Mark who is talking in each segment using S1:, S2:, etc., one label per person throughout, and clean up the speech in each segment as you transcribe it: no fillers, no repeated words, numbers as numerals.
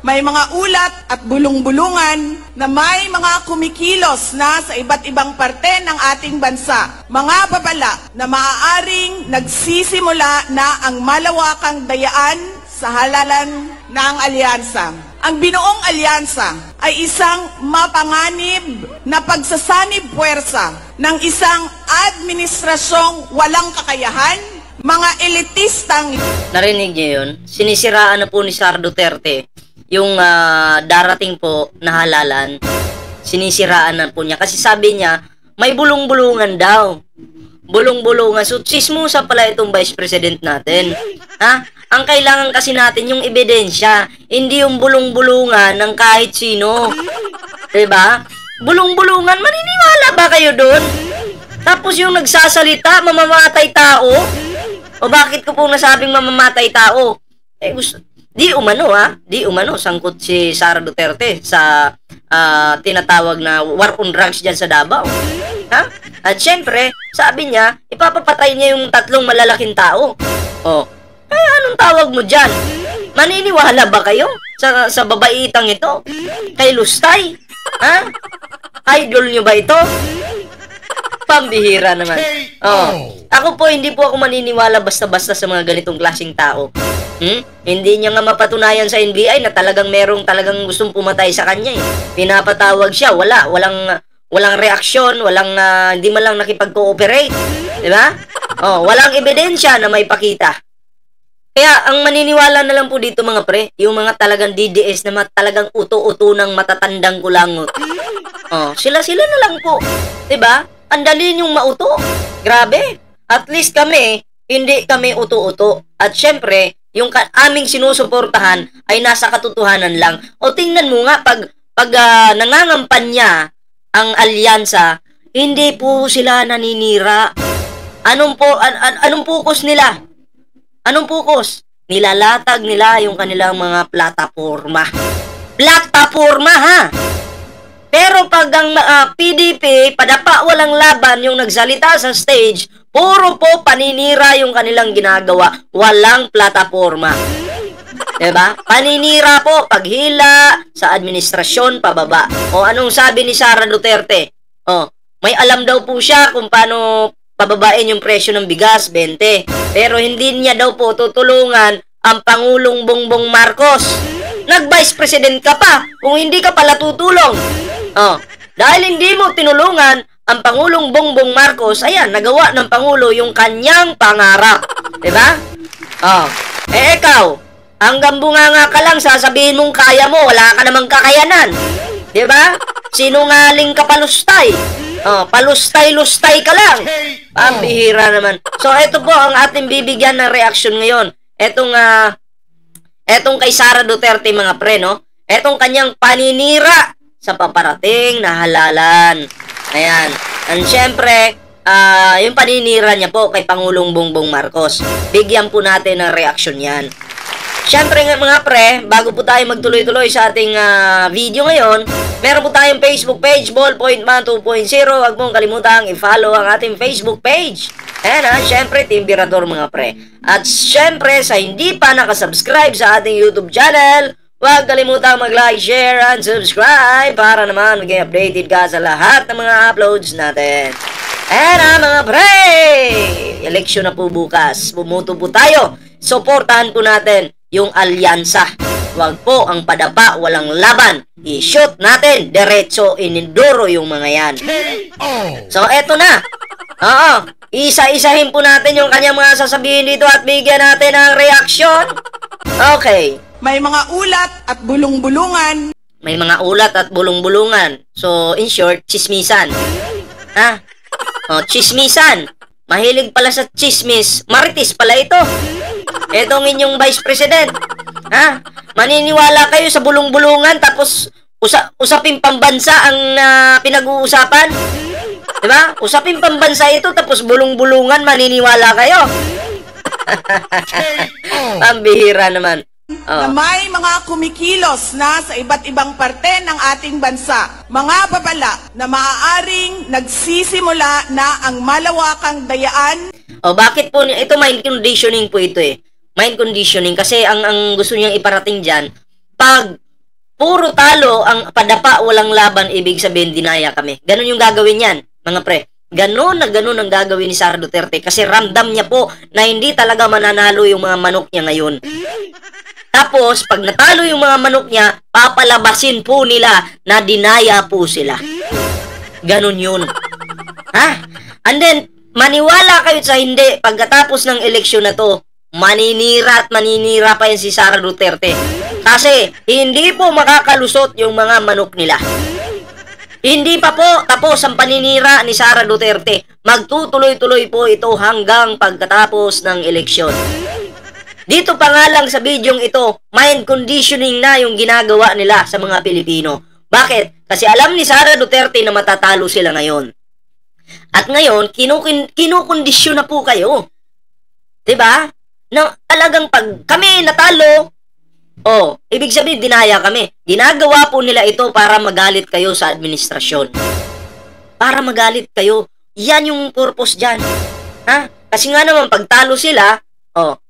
S1: May mga ulat at bulong-bulungan na may mga kumikilos na sa iba't ibang parte ng ating bansa. Mga babala na maaaring nagsisimula na ang malawakang dayaan sa halalan ng alyansa. Ang binuong alyansa ay isang mapanganib na pagsasanib puwersa ng isang administrasyong walang kakayahan, mga elitistang...
S2: Narinig niyo yun? Sinisiraan na po ni Sara Duterte yung darating po na halalan. Sinisiraan na po niya. Kasi sabi niya, may bulong-bulungan daw. Bulong-bulungan. So, chismosa pala itong Vice President natin. Ha? Ang kailangan kasi natin yung ebidensya. Hindi yung bulong-bulungan ng kahit sino. Diba? Bulong-bulungan. Maniniwala ba kayo dun? Tapos yung nagsasalita, mamamatay tao. O bakit ko po nasabing mamamatay tao? Eh gusto, di umano sangkot si Sara Duterte sa tinatawag na war on drugs dyan sa Davao. Ha? At syempre, sabi niya, ipapapatay niya yung 3 malalaking tao. O, kaya anong tawag mo dyan? Maniniwala ba kayo sa babaitang ito? Kay Lustay? Ha? Idol nyo ba ito? Pambihira naman. Ako po, hindi po ako maniniwala basta-basta sa mga ganitong klaseng tao. Hindi niya nga mapatunayan sa NBI na talagang merong talagang gustong pumatay sa kanya eh. Pinapatawag siya, walang reaksyon, hindi man lang nakipag-cooperate. Diba? Walang ebidensya na may pakita. Kaya ang maniniwala na lang po dito mga pre, yung mga talagang DDS na talagang uto-uto ng matatandang kulangot. Sila na lang po. Diba? Ang dali niyong mauto. Grabe. At least kami, hindi kami uto-uto. At syempre, yung aming sinusuportahan ay nasa katotohanan lang. O tingnan mo nga, pag nangangampanya ang alyansa, hindi po sila naninira. Anong focus nila? Anong focus? Nilalatag nila yung kanilang mga plataforma. Plataforma ha! Pero pag ang PDP, padapa walang laban yung nagsalita sa stage, puro po paninira yung kanilang ginagawa. Walang plataforma. Diba? Paninira po, paghila sa administrasyon, pababa. O anong sabi ni Sara Duterte? May alam daw po siya kung paano pababain yung presyo ng bigas, 20. Pero hindi niya daw po tutulungan ang Pangulong Bongbong Marcos. Nag-Vice President ka pa kung hindi ka pala tutulong. Dahil hindi mo tinulungan ang Pangulong Bongbong Marcos, ayan, nagawa ng Pangulo yung kanyang pangarap. Diba? Ikaw, hanggang bunganga ka lang, sasabihin mong kaya mo, wala ka namang kakayanan. Diba? Sinungaling ka palustay. Palustay-lustay ka lang. Pambihira naman. So, ito po ang ating bibigyan ng reaksyon ngayon. Etong kay Sara Duterte, mga pre, no? Etong kanyang paninira sa paparating na halalan. Ayan. And syempre, yung paninira niya po kay Pangulong Bongbong Marcos. Bigyan po natin ng reaksyon yan. Syempre nga mga pre, bago po tayo magtuloy-tuloy sa ating video ngayon, meron po tayong Facebook page, Ballpoint Man 2.0. Huwag mong kalimutang i-follow ang ating Facebook page. Ayan syempre, Team Birador mga pre. At syempre, sa hindi pa nakasubscribe sa ating YouTube channel, huwag kalimutang mag-like, share, and subscribe para naman maging updated ka sa lahat ng mga uploads natin. Ayan mga pre! Eleksyon na po bukas. Bumuto po tayo. Suportahan po natin yung alyansa. Huwag po ang padapa, walang laban. I-shoot natin, diretso, ininduro yung mga yan. So, eto na. Isa-isahin po natin yung kanyang mga sasabihin dito at bigyan natin ng reaksyon. Okay.
S1: May mga ulat at bulong-bulungan.
S2: May mga ulat at bulong-bulungan. So, in short, chismisan. Chismisan. Mahilig pala sa chismis. Marites pala ito. Etong inyong Vice President. Maniniwala kayo sa bulong-bulungan tapos usaping pambansa ang pinag-uusapan? Diba? Usaping pambansa ito tapos bulong-bulungan, maniniwala kayo? Pambihira naman.
S1: Na may mga kumikilos na sa iba't ibang parte ng ating bansa. Mga babala na maaaring nagsisimula na ang malawakang dayaan.
S2: Bakit po? Ito mind conditioning po ito eh. Mind conditioning kasi ang gusto niyang iparating dyan, pag puro talo ang padapa, walang laban, ibig sabihin dinaya kami. Ganun yung gagawin yan, mga pre. Ganun ang gagawin ni Sara Duterte kasi ramdam niya po na hindi talaga mananalo yung mga manok niya ngayon. Tapos, pag natalo yung mga manok niya, papalabasin po nila na dinaya po sila. Ganun yun. Ha? And then, maniwala kayo sa hindi, pagkatapos ng eleksyon na to, maninira pa yan si Sara Duterte. Kasi, hindi po makakalusot yung mga manok nila. Hindi pa po tapos ang paninira ni Sara Duterte. Magtutuloy-tuloy po ito hanggang pagkatapos ng eleksyon. Dito pa nga lang sa bidyong ito, mind conditioning na yung ginagawa nila sa mga Pilipino. Bakit? Kasi alam ni Sara Duterte na matatalo sila ngayon. At ngayon, kinukondisyon na po kayo. Diba? Na talagang pag kami natalo, ibig sabihin dinaya kami. Ginagawa po nila ito para magalit kayo sa administrasyon. Para magalit kayo. Yan yung purpose dyan. Ha? Kasi nga naman, pagtalo sila,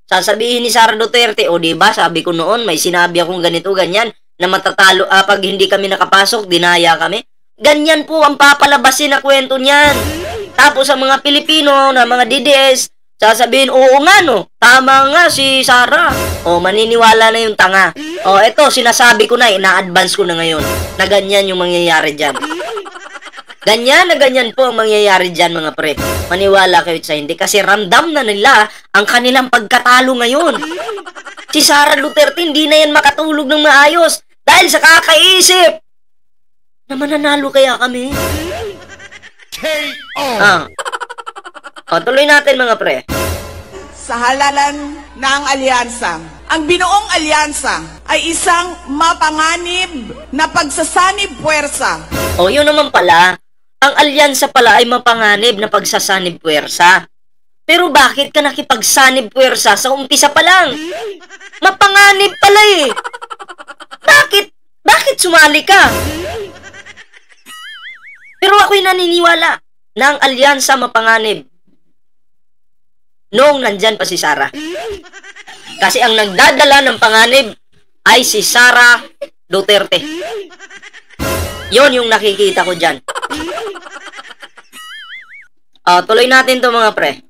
S2: sasabihin ni Sara Duterte, diba, sabi ko noon, may sinabi akong ganito, ganyan, na matatalo, pag hindi kami nakapasok, dinaya kami. Ganyan po ang papalabasin na kwento niyan. Tapos ang mga Pilipino na mga DDS, sasabihin, oo nga no, tama nga si Sara. Maniniwala na yung tanga. Eto, sinasabi ko na, ina-advance ko na ngayon, na ganyan yung mangyayari dyan. Ganyan na ganyan po ang mangyayari dyan, mga pre. Maniwala kayo sa hindi, kasi ramdam na nila ang kanilang pagkatalo ngayon. Si Sara Duterte, hindi na yan makatulog ng maayos dahil sa kakaisip na mananalo kaya kami. Tuloy natin, mga pre.
S1: Sa halalan ng alyansa, ang binuong alyansa ay isang mapanganib na pagsasanib puwersa.
S2: Yun naman pala. Ang alyansa pala ay mapanganib na pagsasanib puwersa. Pero bakit ka nakipagsanib puwersa sa umpisa pa lang? Mapanganib pala eh. Bakit sumali ka? Pero ako'y naniniwala na ang alyansa mapanganib noong nandyan pa si Sara. Kasi ang nagdadala ng panganib ay si Sara Duterte. Yon yung nakikita ko dyan. Tuloy natin to, mga pre.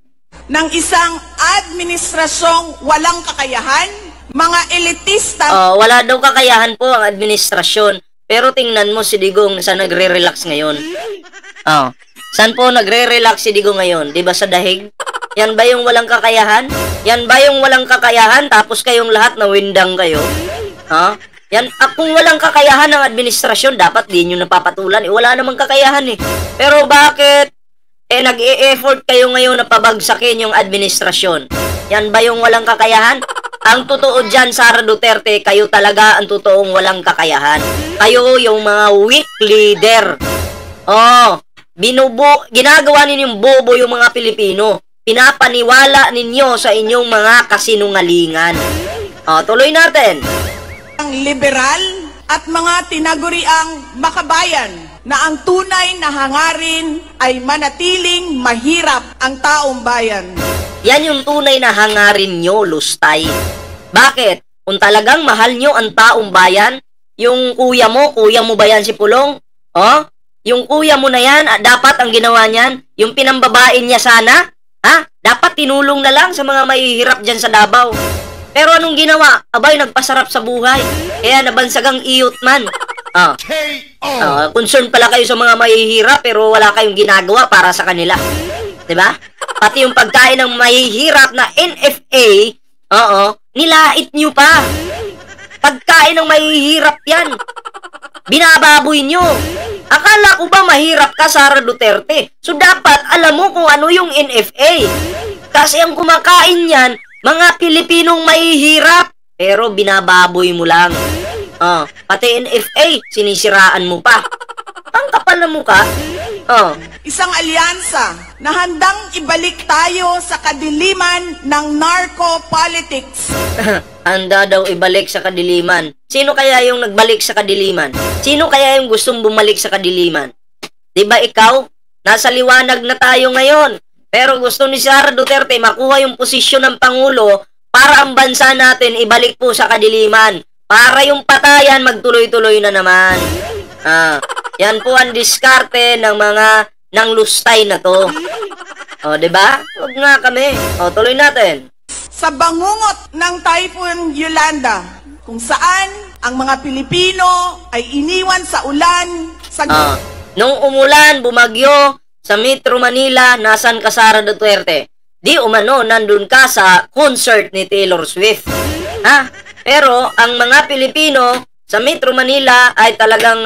S1: Ng isang administrasyong walang kakayahan, mga elitista.
S2: Wala daw kakayahan po ang administrasyon. Pero tingnan mo si Digong saan nagre-relax ngayon. Saan po nagre-relax si Digong ngayon? Diba sa dahig? Yan ba yung walang kakayahan? Yan ba yung walang kakayahan tapos kayong lahat na windang kayo? Yan, kung walang kakayahan ng administrasyon, dapat di nyo napapatulan. Wala namang kakayahan eh. Pero bakit? Nag-e-effort kayo ngayon na pabagsakin yung administrasyon. Yan ba yung walang kakayahan? Ang totoo dyan, Sara Duterte, kayo talaga ang totoong walang kakayahan. Kayo yung mga weak leader. Ginagawa ninyong bobo yung mga Pilipino. Pinapaniwala ninyo sa inyong mga kasinungalingan. Tuloy natin.
S1: Ang liberal at mga tinaguriang makabayan na ang tunay na hangarin ay manatiling mahirap ang taong bayan.
S2: Yan yung tunay na hangarin nyo, lustay. Bakit? Kung talagang mahal nyo ang taong bayan, yung kuya mo ba yan si Pulong? Yung kuya mo na yan, dapat ang ginawa niyan, yung pinambabain niya sana, dapat tinulong na lang sa mga mahihirap dyan sa Davao. Pero anong ginawa? Abay, nagpasarap sa buhay. Kaya nabansagang iyot man. Concern pala kayo sa mga mahihirap pero wala kayong ginagawa para sa kanila. Diba? Pati yung pagkain ng mahihirap na NFA, nilait nyo pa. Pagkain ng mahihirap yan. Binababoy nyo. Akala ko ba mahirap ka, Sara Duterte? So dapat alam mo kung ano yung NFA. Kasi ang kumakain yan, mga Pilipinong mahihirap. Pero binababoy mo lang. Pati NFA, sinisiraan mo pa. Ang kapal na mukha.
S1: Isang alyansa na handang ibalik tayo sa kadiliman ng narco-politics.
S2: Handa daw ibalik sa kadiliman. Sino kaya yung nagbalik sa kadiliman? Sino kaya yung gustong bumalik sa kadiliman? Diba ikaw? Nasa liwanag na tayo ngayon. Pero gusto ni Sara Duterte makuha yung posisyon ng Pangulo para ang bansa natin ibalik po sa kadiliman. para yung patayan magtuloy-tuloy na naman. Yan po ang diskarte ng mga nanglustay na to. O, diba? Huwag nga kami. O, tuloy natin.
S1: Sa bangungot ng Typhoon Yolanda, kung saan ang mga Pilipino ay iniwan sa ulan, sa...
S2: Nung umulan, bumagyo, sa Metro Manila, nasan ka, Sara Duterte? Di umano, nandun ka sa concert ni Taylor Swift. Pero, ang mga Pilipino sa Metro Manila ay talagang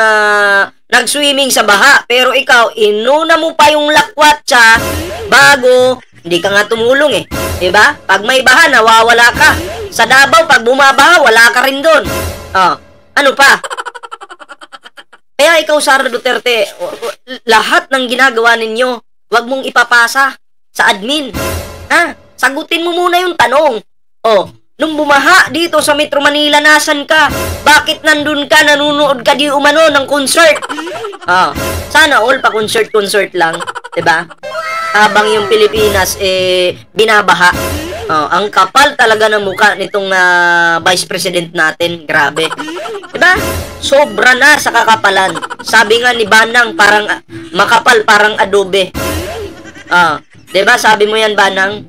S2: nag-swimming sa baha. Pero ikaw, inuna mo pa yung lakwatsa bago, hindi ka nga tumulong eh. Diba? Pag may baha, nawawala ka. Sa Davao, pag bumabaha, wala ka rin doon. Ano pa? Kaya ikaw, Sara Duterte, lahat ng ginagawa ninyo, wag mong ipapasa sa admin. Sagutin mo muna yung tanong. Nung bumaha dito sa Metro Manila, nasan ka? Bakit nandun ka, nanunood ka di umano ng concert? Sana all pa concert lang, 'di ba? Habang yung Pilipinas binabaha. Ang kapal talaga ng mukha nitong Vice President natin, grabe. 'Di ba? Sobra na sa kakapalan. Sabi nga ni Banang, parang makapal, parang adobe. 'Di ba? Sabi mo 'yan, Banang.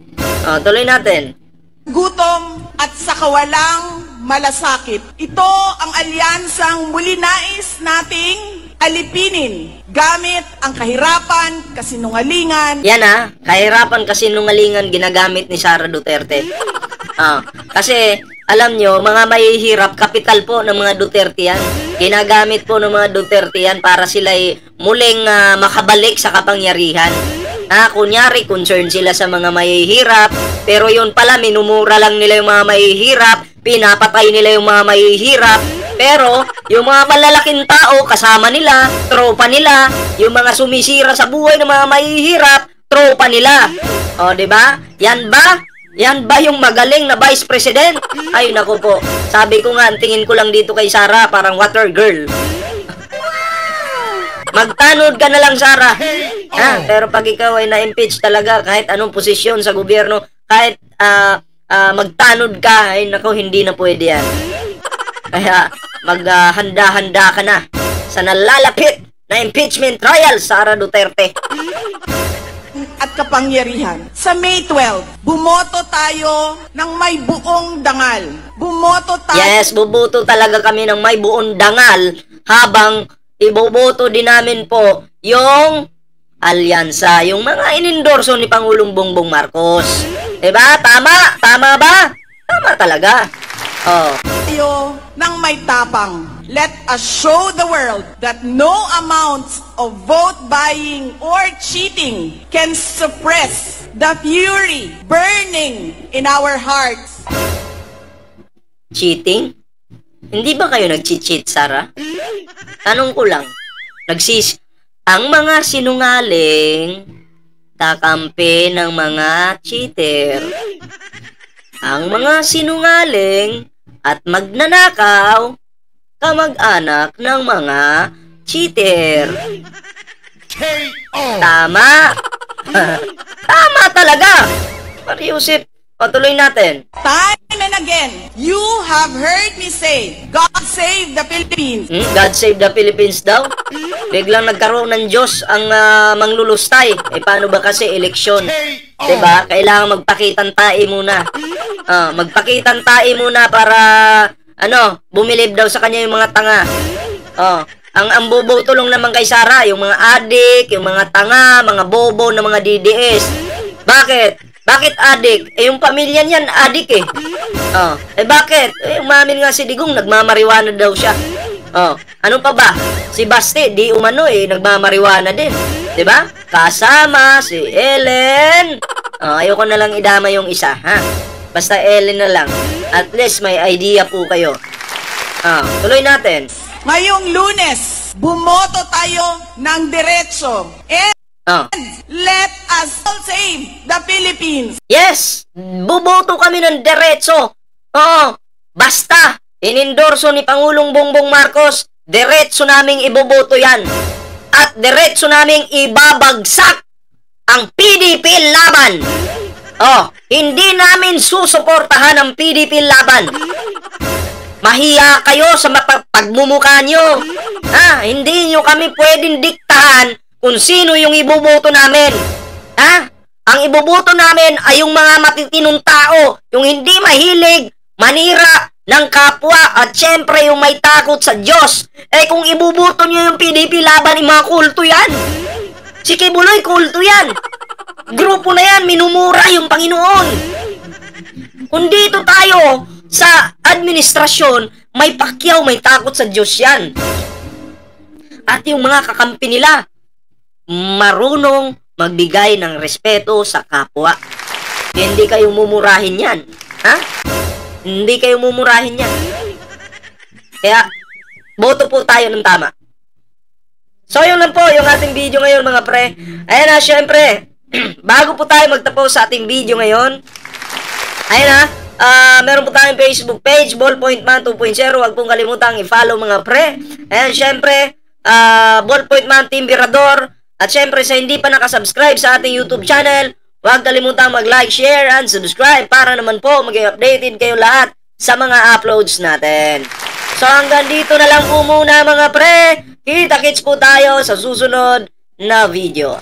S2: Tuloy natin.
S1: Gutom at sa kawalang malasakit. Ito ang alyansang muli nais nating alipinin gamit ang kahirapan, kasinungalingan.
S2: Yan kahirapan, kasinungalingan ginagamit ni Sara Duterte. Kasi alam nyo, mga mahihirap, kapital po ng mga Duterte yan. Ginagamit po ng mga Duterte yan para sila muling makabalik sa kapangyarihan. Kunyari, concern sila sa mga mahihirap, pero yun pala, minumura lang nila yung mga mahihirap, pinapatay nila yung mga mahihirap, pero yung mga malalaking tao, kasama nila, tropa nila, yung mga sumisira sa buhay ng mga mahihirap, tropa nila. Diba? Yan ba? Yan ba yung magaling na Vice President? Ay, naku po. Sabi ko nga, tingin ko lang dito kay Sara, parang water girl. Magtanod ka na lang, Sara. Pero pag ikaw ay na-impeach talaga, kahit anong posisyon sa gobyerno, kahit magtanod ka, ay nako, hindi na pwede yan. Kaya maghanda-handa ka na sa nalalapit na impeachment trial, Sara Duterte.
S1: At kapangyarihan. Sa May 12, bumoto tayo ng may buong dangal. Bumoto tayo...
S2: Yes, buboto talaga kami ng may buong dangal habang iboboto din namin po yung alyansa, yung mga inendorso ni Pangulong Bongbong Marcos. Diba? Tama? Tama ba? Tama talaga.
S1: Tayo ng may tapang. Let us show the world that no amounts of vote buying or cheating can suppress the fury burning in our hearts.
S2: Cheating? Hindi ba kayo nag-cheat, Sara? Tanong ko lang. Ang mga sinungaling, kakampi ng mga cheater. Ang mga sinungaling at magnanakaw, kamag-anak ng mga cheater. Tama. Tama talaga. Mariusip, patuloy natin.
S1: Time and again, you have heard me say, God save the Philippines.
S2: God save the Philippines daw? Biglang nagkaroon ng Diyos ang manglulustay. Paano ba kasi eleksyon? Diba? Kailangan magpakitang tae muna. Magpakitang tae muna para, bumilib daw sa kanya yung mga tanga. Ang boboto lang naman kay Sara, yung mga adik, yung mga tanga, mga bobo na mga DDS. Bakit? Bakit adik? Yung pamilya niyan, adik eh. Bakit? Umamin nga si Digong, nagmamariwana daw siya. Ano pa ba? Si Basti, di umano nagmamariwana din. Diba? Kasama si Ellen. Ayoko na lang idama yung isa, ha? Basta Ellen na lang. At least may idea po kayo. Tuloy natin.
S1: Ngayong Lunes, bumoto tayo ng diretso. And let us all save the Philippines.
S2: Yes! Buboto kami ng diretso. Basta, inendorso ni Pangulong Bongbong Marcos, diretso naming iboboto yan. At diretso naming ibabagsak ang PDP laban. Hindi namin susuportahan ang PDP laban. Mahiya kayo sa pagmumukha nyo. Ha? Hindi nyo kami pwedeng diktahan kung sino yung iboboto namin. Ha? Ang iboboto namin ay yung mga matitinong tao, yung hindi mahilig, manira ng kapwa, at syempre yung may takot sa Diyos. Eh kung iboboto nyo yung PDP laban, yung mga kulto yan. Si Kibuloy, kulto yan. Grupo na yan, minumura yung Panginoon. Kung dito tayo sa administrasyon, may pakyaw, may takot sa Diyos yan. At yung mga kakampi nila, marunong magbigay ng respeto sa kapwa. Hindi kayo mumurahin yan. Ha? Hindi kayo mumurahin yan. Kaya, boto po tayo ng tama. So, yun lang po yung ating video ngayon, mga pre. Ayan na, syempre, bago po tayo magtapos sa ating video ngayon, ayan na, meron po tayong Facebook page, Ballpoint Man 2.0. Huwag pong kalimutang i-follow, mga pre. Ayan, syempre, Ballpoint Man Timbirador. At syempre, sa hindi pa nakasubscribe sa ating YouTube channel, huwag kalimutang mag-like, share, and subscribe para naman po maging updated kayo lahat sa mga uploads natin. So, hanggang dito na lang po muna, mga pre. Kita-kits po tayo sa susunod na video.